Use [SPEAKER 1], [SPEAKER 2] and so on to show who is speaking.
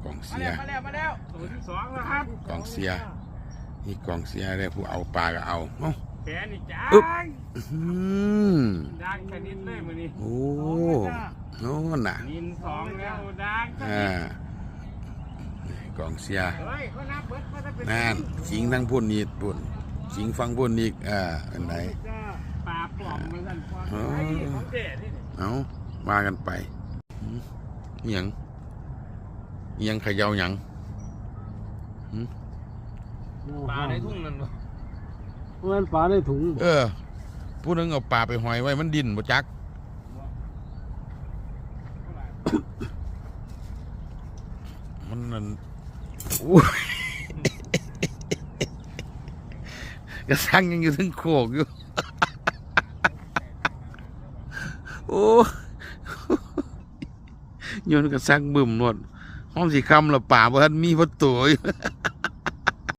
[SPEAKER 1] กองเสีย
[SPEAKER 2] มาแล้วตัวที่สองแล้วครับ
[SPEAKER 1] กองเสียนี่กองเสียได้ผู้เอาปลาก็เอาเอ้า
[SPEAKER 2] แขนนี่จ้าดังชนิดเลยมือนี้
[SPEAKER 1] โอ้โน่นน่ะ
[SPEAKER 2] นินสองแล้วดัง
[SPEAKER 1] กองเสียนั่นสิงทั้งพุ่นนี่พุ่นสิงฟังพุ่นอีกอันไหน
[SPEAKER 2] ปลาปลอมมาสั่นของเด็ดนี่
[SPEAKER 1] เอามากันไปหยังเขย่าหยัง
[SPEAKER 2] ปลาในทุ่งนั่นบ่
[SPEAKER 3] มันปลาในถุง
[SPEAKER 1] ผู้นึงเอาปลาไปหอยไว้มันดินบ่จักมันนั่นกระสังยังอยู่ถึงโขกอยู่โอ้โยนกระสังบึ้มหมดห้องสีคำละป่าบ่ทันมีประตูอยู่